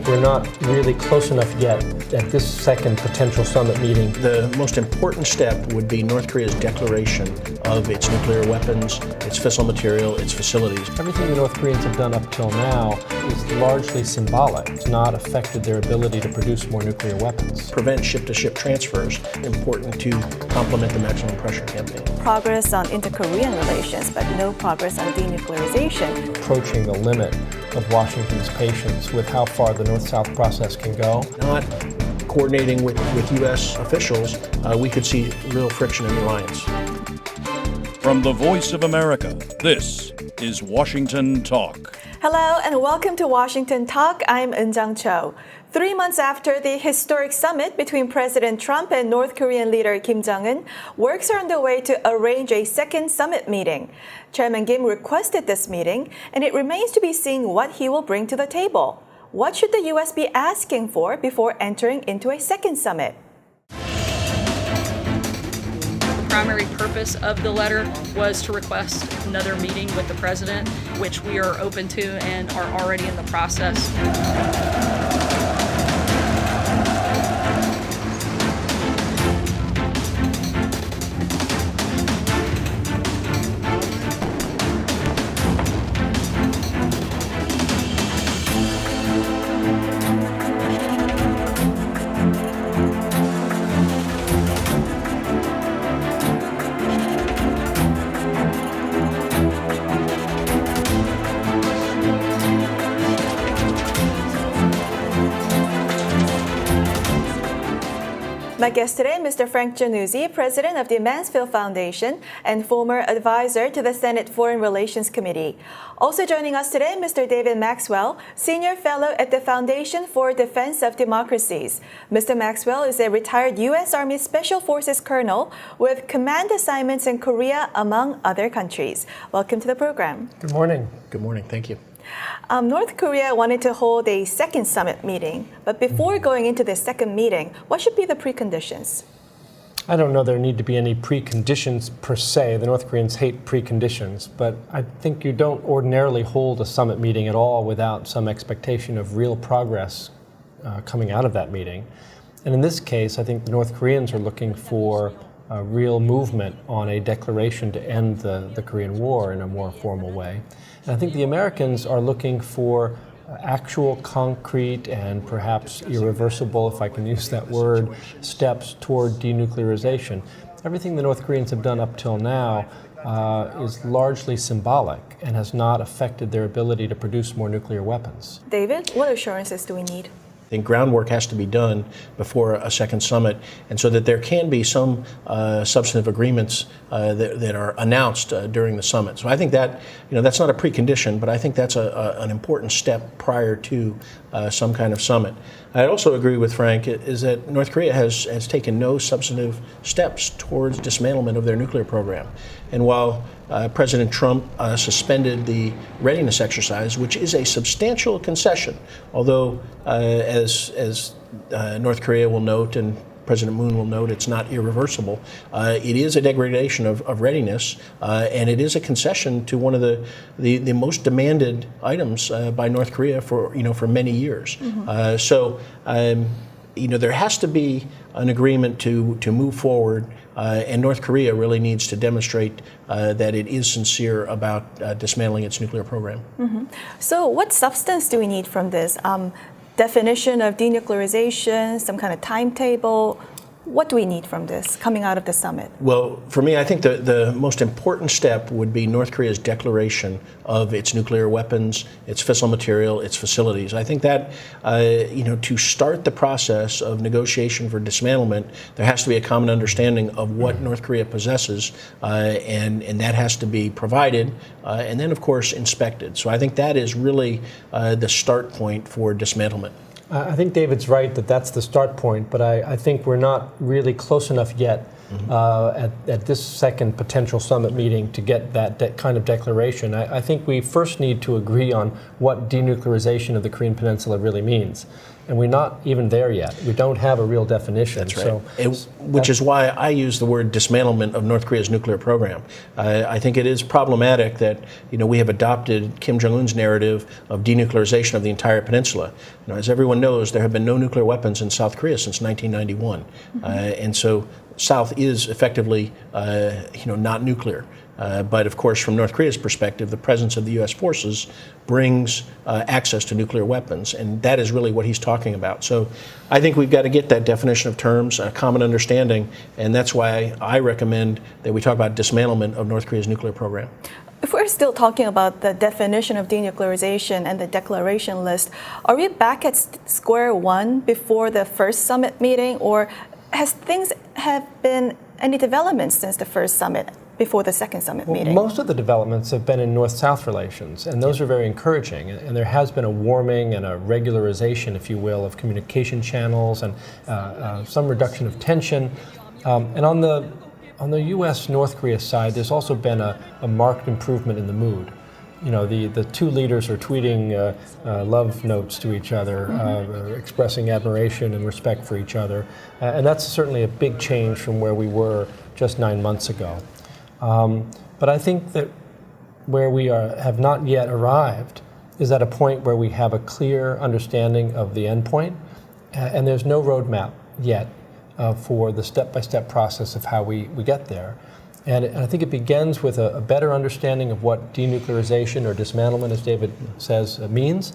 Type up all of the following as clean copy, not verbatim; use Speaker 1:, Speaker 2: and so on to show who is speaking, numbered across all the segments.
Speaker 1: think we're not really close enough yet at this second potential summit meeting.
Speaker 2: The most important step would be North Korea's declaration of its nuclear weapons, its fissile material, its facilities.
Speaker 1: Everything the North Koreans have done up till now is largely symbolic. It's not affected their ability to produce more nuclear weapons.
Speaker 2: Prevent ship-to-ship transfers, important to complement the maximum pressure campaign.
Speaker 3: Progress on inter-Korean relations, but no progress on denuclearization.
Speaker 1: Approaching the limit of Washington's patience with how far the North-South process can go.
Speaker 2: Not coordinating with U.S. officials, we could see real friction in the alliance.
Speaker 4: From the Voice of America, this is Washington Talk.
Speaker 3: Hello and welcome to Washington Talk. I'm Eunjang Cho. 3 months after the historic summit between President Trump and North Korean leader Kim Jong-un, works are underway to arrange a second summit meeting. Chairman Kim requested this meeting, and it remains to be seen what he will bring to the table. What should the U.S. be asking for before entering into a second summit?
Speaker 5: The primary purpose of the letter was to request another meeting with the president, which we are open to and are already in the process.
Speaker 3: My guest today, Mr. Frank Jannuzi, president of the Maxwell Foundation and former advisor to the Senate Foreign Relations Committee. Also joining us today, Mr. David Maxwell, senior fellow at the Foundation for Defense of Democracies. Mr. Maxwell is a retired U.S. Army Special Forces colonel with command assignments in Korea, among other countries. Welcome to the program.
Speaker 1: Good morning.
Speaker 2: Good morning. Thank you.
Speaker 3: North Korea wanted to hold a second summit meeting, but before going into the second meeting, what should be the preconditions?
Speaker 1: I don't know there need to be any preconditions per se. The North Koreans hate preconditions, but I think you don't ordinarily hold a summit meeting at all without some expectation of real progress coming out of that meeting. And in this case, I think the North Koreans are looking for a real movement on a declaration to end the Korean War in a more formal way. And I think the Americans are looking for actual, concrete, and perhaps irreversible, if I can use that word, steps toward denuclearization. Everything the North Koreans have done up till now is largely symbolic and has not affected their ability to produce more nuclear weapons.
Speaker 3: David, what assurances do we need?
Speaker 2: I think groundwork has to be done before a second summit, and so that there can be some substantive agreements that are announced during the summit. So I think that that's not a precondition, but I think that's an important step prior to some kind of summit. I also agree with Frank is that North Korea has taken no substantive steps towards dismantlement of their nuclear program. And while President Trump suspended the readiness exercise, which is a substantial concession, although as North Korea will note and President Moon will note, it's not irreversible. It is a degradation of readiness, and it is a concession to one of the most demanded items by North Korea for many years.
Speaker 3: Mm-hmm.
Speaker 2: So there has to be an agreement to move forward, and North Korea really needs to demonstrate that it is sincere about dismantling its nuclear program.
Speaker 3: Mm-hmm. So what substance do we need from this? Definition of denuclearization, some kind of timetable. What do we need from this coming out of the summit?
Speaker 2: Well, for me, I think the most important step would be North Korea's declaration of its nuclear weapons, its fissile material, its facilities. I think that, to start the process of negotiation for dismantlement, there has to be a common understanding of what North Korea possesses, and that has to be provided, and then, of course, inspected. So I think that is really the start point for dismantlement.
Speaker 1: I think David's right that that's the start point, but I think we're not really close enough yet at this second potential summit meeting to get that kind of declaration. I think we first need to agree on what denuclearization of the Korean Peninsula really means. And we're not even there yet. We don't have a real definition.
Speaker 2: That's right. Which is why I use the word dismantlement of North Korea's nuclear program. I think it is problematic that we have adopted Kim Jong-un's narrative of denuclearization of the entire peninsula. As everyone knows, there have been no nuclear weapons in South Korea since 1991, and so South is effectively not nuclear. But of course, from North Korea's perspective, the presence of the U.S. forces brings access to nuclear weapons, and that is really what he's talking about. So I think we've got to get that definition of terms, a common understanding, and that's why I recommend that we talk about dismantlement of North Korea's nuclear program.
Speaker 3: If we're still talking about the definition of denuclearization and the declaration list, are we back at square one before the first summit meeting, or have been any developments since the first summit before the second summit meeting?
Speaker 1: Most of the developments have been in North-South relations, and those are very encouraging. And there has been a warming and a regularization, if you will, of communication channels and some reduction of tension. And on the U.S. North Korea side, there's also been a marked improvement in the mood. The two leaders are tweeting love notes to each other, expressing admiration and respect for each other. And that's certainly a big change from where we were just 9 months ago. But I think that where we have not yet arrived is at a point where we have a clear understanding of the endpoint, and there's no roadmap yet for the step-by-step process of how we get there. And I think it begins with a better understanding of what denuclearization or dismantlement, as David says, means,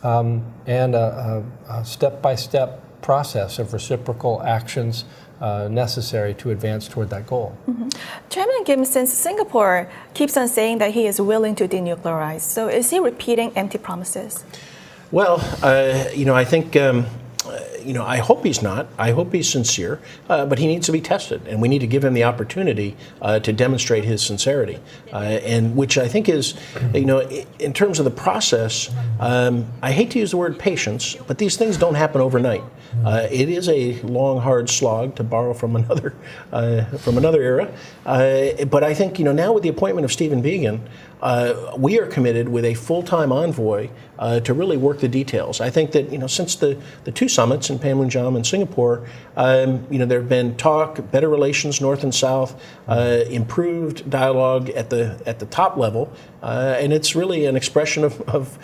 Speaker 1: and a step-by-step process of reciprocal actions necessary to advance toward that goal.
Speaker 3: Chairman Kim, since Singapore keeps on saying that he is willing to denuclearize, so is he repeating empty promises?
Speaker 2: Well, I think I hope he's not. I hope he's sincere, but he needs to be tested, and we need to give him the opportunity to demonstrate his sincerity, and which I think is, in terms of the process, I hate to use the word patience, but these things don't happen overnight. It is a long, hard slog, to borrow from another era. But I think now with the appointment of Stephen Biegun, we are committed with a full-time envoy to really work the details. I think that since the two summits in Panmunjom and Singapore, there have been talk, better relations north and south, improved dialogue at the top level, and it's really an expression of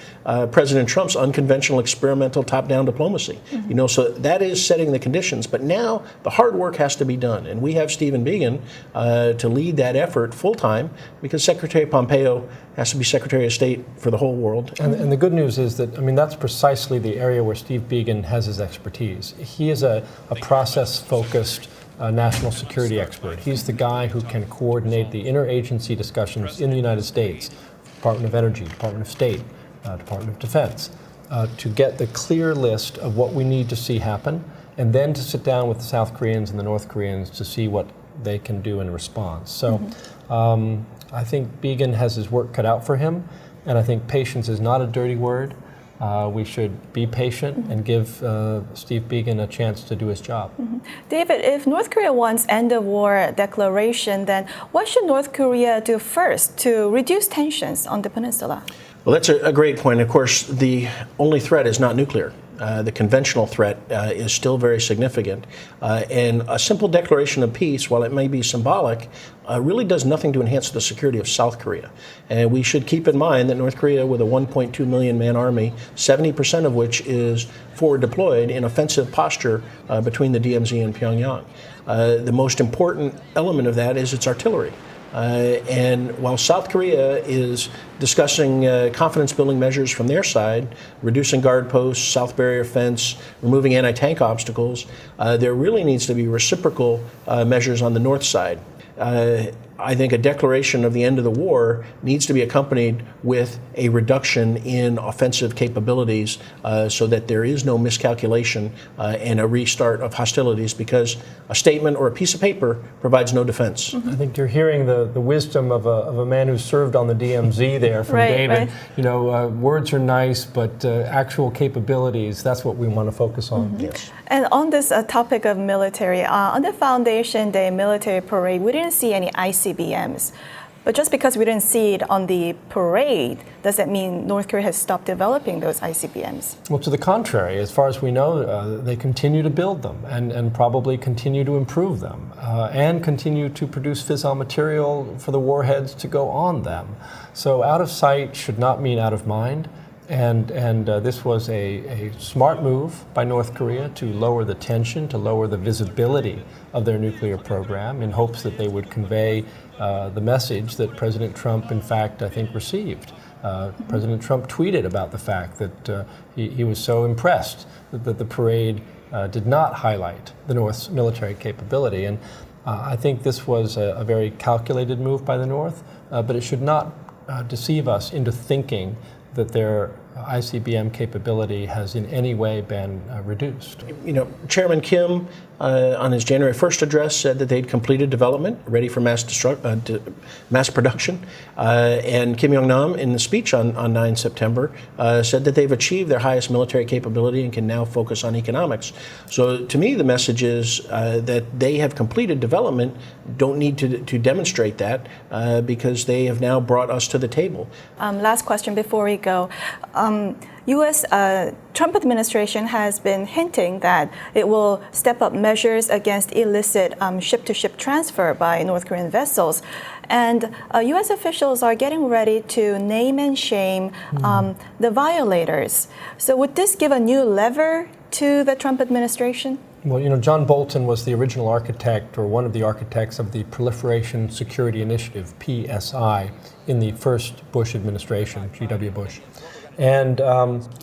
Speaker 2: President Trump's unconventional, experimental top-down diplomacy. So that is setting the conditions. But now the hard work has to be done, and we have Stephen Biegun to lead that effort full-time, because Secretary Pompeo has to be Secretary of State for the whole world.
Speaker 1: And the good news is that, that's precisely the area where Steve Biegun has his expertise. He is a process-focused national security expert. He's the guy who can coordinate the interagency discussions in the United States, Department of Energy, Department of State, Department of Defense, to get the clear list of what we need to see happen, and then to sit down with the South Koreans and the North Koreans to see what they can do in response. So I think Biegun has his work cut out for him, and I think patience is not a dirty word. We should be patient and give Steve Biegun a chance to do his job.
Speaker 3: David, if North Korea wants end-of-war declaration, then what should North Korea do first to reduce tensions on the peninsula?
Speaker 2: Well, that's a great point. Of course, the only threat is not nuclear. The conventional threat is still very significant. And a simple declaration of peace, while it may be symbolic, really does nothing to enhance the security of South Korea. And we should keep in mind that North Korea, with a 1.2 million man army, 70% of which is forward deployed in offensive posture between the DMZ and Pyongyang. The most important element of that is its artillery. And while South Korea is discussing confidence-building measures from their side, reducing guard posts, south barrier fence, removing anti-tank obstacles, there really needs to be reciprocal measures on the north side. I think a declaration of the end of the war needs to be accompanied with a reduction in offensive capabilities so that there is no miscalculation and a restart of hostilities, because a statement or a piece of paper provides no defense.
Speaker 1: I think you're hearing the wisdom of a man who served on the DMZ there from David.
Speaker 3: Right.
Speaker 1: You know, words are nice, but actual capabilities, that's what we want to focus on.
Speaker 2: Yes.
Speaker 3: And on this topic of military, on the Foundation Day military parade, we didn't see any ICBMs. But just because we didn't see it on the parade, does that mean North Korea has stopped developing those ICBMs?
Speaker 1: Well, to the contrary, as far as we know, they continue to build them and probably continue to improve them and continue to produce fissile material for the warheads to go on them. So out of sight should not mean out of mind. And this was a smart move by North Korea to lower the tension, to lower the visibility of their nuclear program in hopes that they would convey the message that President Trump, in fact, I think received. President Trump tweeted about the fact that he was so impressed that the parade did not highlight the North's military capability. And I think this was a very calculated move by the North, but it should not deceive us into thinking that their ICBM capability has in any way been reduced.
Speaker 2: You know, Chairman Kim, on his January 1st address, said that they'd completed development, ready for mass production. And Kim Jong-nam, in the speech on 9 September, said that they've achieved their highest military capability and can now focus on economics. So to me, the message is that they have completed development, don't need to demonstrate that because they have now brought us to the table.
Speaker 3: Last question before we go. U.S. Trump administration has been hinting that it will step up measures against illicit ship-to-ship transfer by North Korean vessels. And U.S. officials are getting ready to name and shame the violators. So would this give a new lever to the Trump administration?
Speaker 1: Well, you know, John Bolton was the original architect, or one of the architects, of the Proliferation Security Initiative, PSI, in the first Bush administration, G.W. Bush. And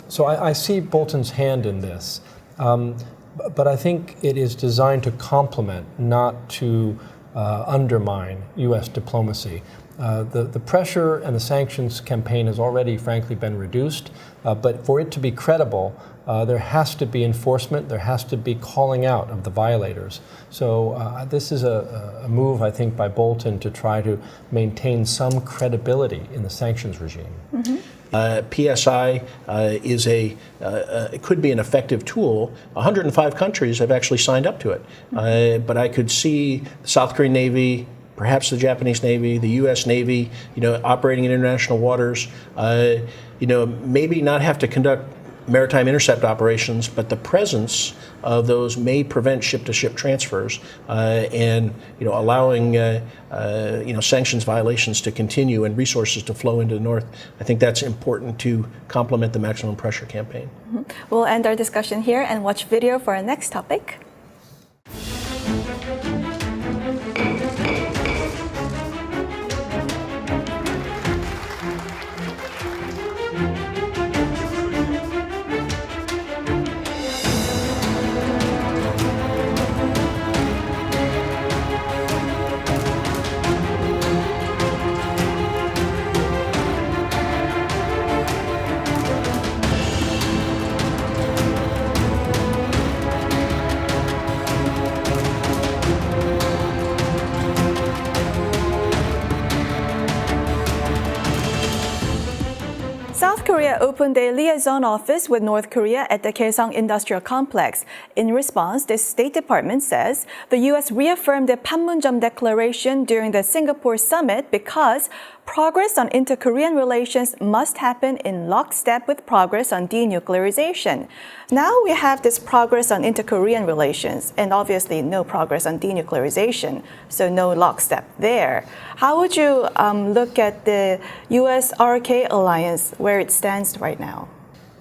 Speaker 1: so I see Bolton's hand in this. But I think it is designed to complement, not to undermine U.S. diplomacy. The pressure and the sanctions campaign has already, frankly, been reduced. But for it to be credible, there has to be enforcement. There has to be calling out of the violators. So this is a move, I think, by Bolton to try to maintain some credibility in the sanctions regime.
Speaker 3: Mm-hmm.
Speaker 2: PSI is it could be an effective tool. 105 countries have actually signed up to it. But I could see the South Korean Navy, perhaps the Japanese Navy, the U.S. Navy, operating in international waters, maybe not have to conduct maritime intercept operations, but the presence of those may prevent ship-to-ship transfers and allowing sanctions violations to continue and resources to flow into the North. I think that's important to complement the maximum pressure campaign.
Speaker 3: Mm-hmm. We'll end our discussion here and watch video for our next topic. South Korea opened a liaison office with North Korea at the Kaesong Industrial Complex. In response, the State Department says the U.S. reaffirmed the Panmunjom Declaration during the Singapore summit because progress on inter-Korean relations must happen in lockstep with progress on denuclearization. Now we have this progress on inter-Korean relations and obviously no progress on denuclearization, so no lockstep there. How would you look at the U.S.-RK alliance, where it stands right now?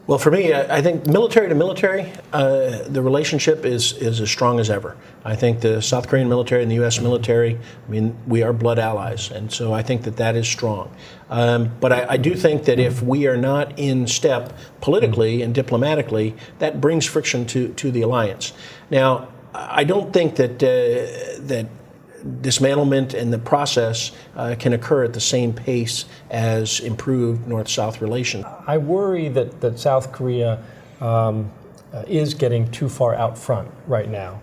Speaker 2: Well, for me, I think military to military, the relationship is as strong as ever. I think the South Korean military and the U.S. military, we are blood allies, and so I think that is strong. But I do think that if we are not in step politically and diplomatically, that brings friction to the alliance. Now, I don't think that dismantlement and the process can occur at the same pace as improved North-South relations.
Speaker 1: I worry that South Korea is getting too far out front right now.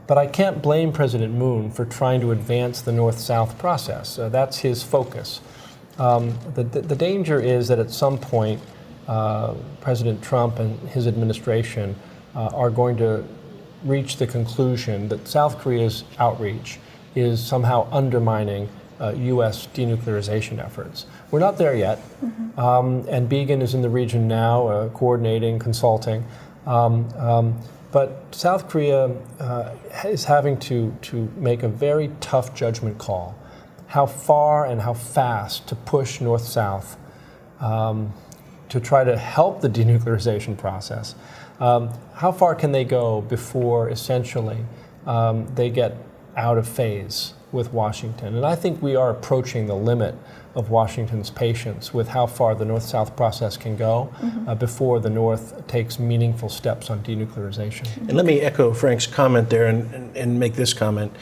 Speaker 1: But I can't blame President Moon for trying to advance the North-South process. That's his focus. The danger is that at some point, President Trump and his administration are going to reach the conclusion that South Korea's outreach is somehow undermining U.S. denuclearization efforts. We're not there yet, and Began is in the region now, coordinating, consulting. But South Korea is having to make a very tough judgment call. How far and how fast to push North-South to try to help the denuclearization process. How far can they go before essentially they get out of phase with Washington? And I think we are approaching the limit of Washington's patience with how far the North-South process can go before the North takes meaningful steps on denuclearization.
Speaker 2: And let me echo Frank's comment there and make this comment.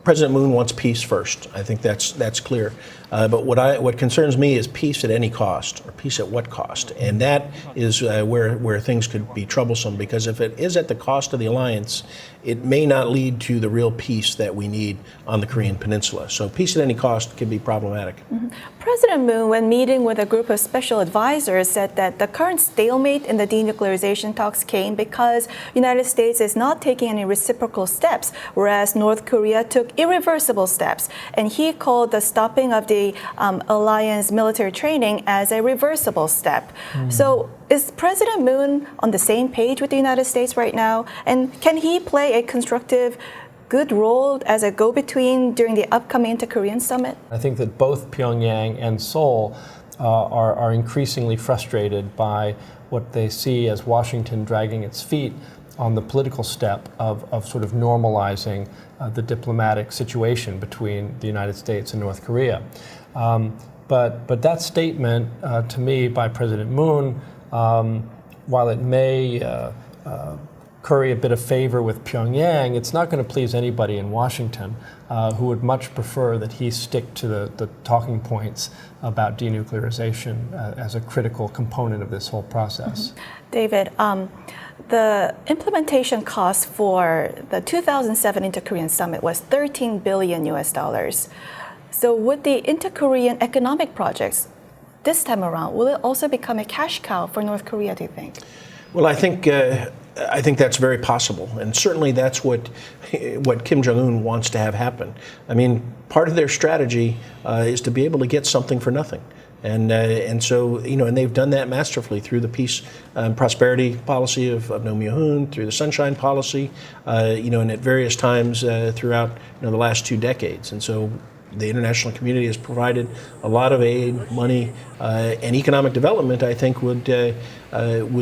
Speaker 2: President Moon wants peace first. I think that's clear. But what concerns me is peace at any cost, or peace at what cost? And that is where things could be troublesome, because if it is at the cost of the alliance, it may not lead to the real peace that we need on the Korean Peninsula. So peace at any cost can be problematic.
Speaker 3: President Moon, when meeting with a group of special advisors, said that the current stalemate in the denuclearization talks came because the United States is not taking any reciprocal steps, whereas North Korea took irreversible steps. And he called the stopping of the alliance military training as a reversible step. So is President Moon on the same page with the United States right now? And can he play a constructive, good role as a go-between during the upcoming inter-Korean summit?
Speaker 1: I think that both Pyongyang and Seoul are increasingly frustrated by what they see as Washington dragging its feet on the political step of sort of normalizing the diplomatic situation between the United States and North Korea. But that statement, to me, by President Moon, while it may curry a bit of favor with Pyongyang, it's not going to please anybody in Washington who would much prefer that he stick to the talking points about denuclearization as a critical component of this whole process.
Speaker 3: David, the implementation cost for the 2007 Inter-Korean Summit was $13 billion US. So would the Inter-Korean economic projects this time around, will it also become a cash cow for North Korea, do you think?
Speaker 2: Well, I think that's very possible, and certainly that's what Kim Jong-un wants to have happen. I mean, part of their strategy is to be able to get something for nothing. And so, and they've done that masterfully through the peace and prosperity policy of Roh Moo-hyun, through the Sunshine Policy, and at various times throughout the last 2 decades. And so the international community has provided a lot of aid, money, and economic development, I think, would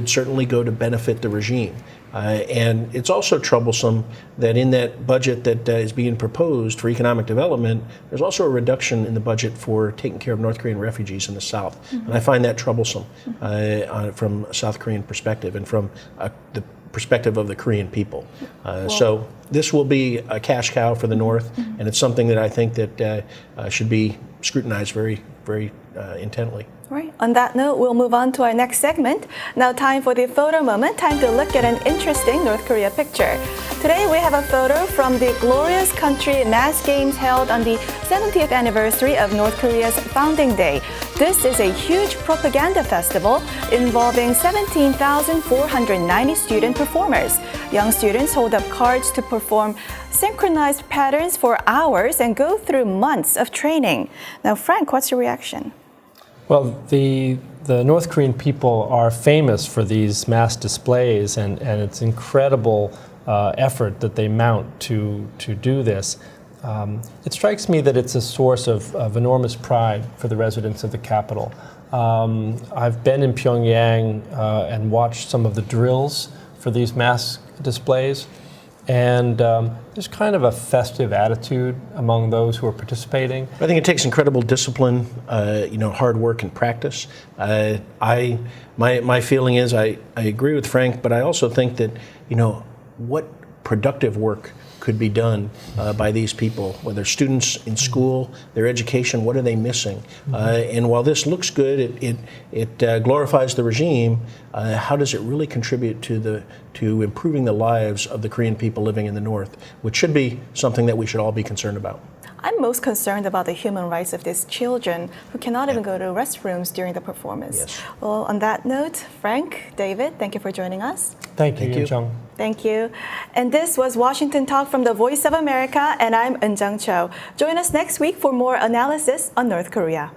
Speaker 2: certainly go to benefit the regime. And it's also troublesome that in that budget that is being proposed for economic development, there's also a reduction in the budget for taking care of North Korean refugees in the South. And I find that troublesome from a South Korean perspective and from the perspective of the Korean people. So this will be a cash cow for the North, and it's something that I think that should be scrutinized very, very intently.
Speaker 3: Right. On that note, we'll move on to our next segment. Now time for the photo moment, time to look at an interesting North Korea picture. Today we have a photo from the glorious country mass games held on the 70th anniversary of North Korea's founding day. This is a huge propaganda festival involving 17,490 student performers. Young students hold up cards to perform synchronized patterns for hours and go through months of training. Now, Frank, what's your reaction?
Speaker 1: Well, the North Korean people are famous for these mass displays, and it's incredible effort that they mount to do this. It strikes me that it's a source of enormous pride for the residents of the capital. I've been in Pyongyang and watched some of the drills for these mass displays, and there's kind of a festive attitude among those who are participating.
Speaker 2: I think it takes incredible discipline, hard work and practice. My feeling is I agree with Frank, but I also think that what productive work could be done by these people, whether students in school, their education, what are they missing? And while this looks good, it glorifies the regime, how does it really contribute to improving the lives of the Korean people living in the North, which should be something that we should all be concerned about.
Speaker 3: I'm most concerned about the human rights of these children who cannot even go to restrooms during the performance.
Speaker 2: Yes.
Speaker 3: Well, on that note, Frank, David, thank you for joining us.
Speaker 1: Thank you,
Speaker 2: Thank you.
Speaker 1: Yoon-Chung.
Speaker 3: Thank you. And this was Washington Talk from the Voice of America, and I'm Eun-Jung Cho. Join us next week for more analysis on North Korea.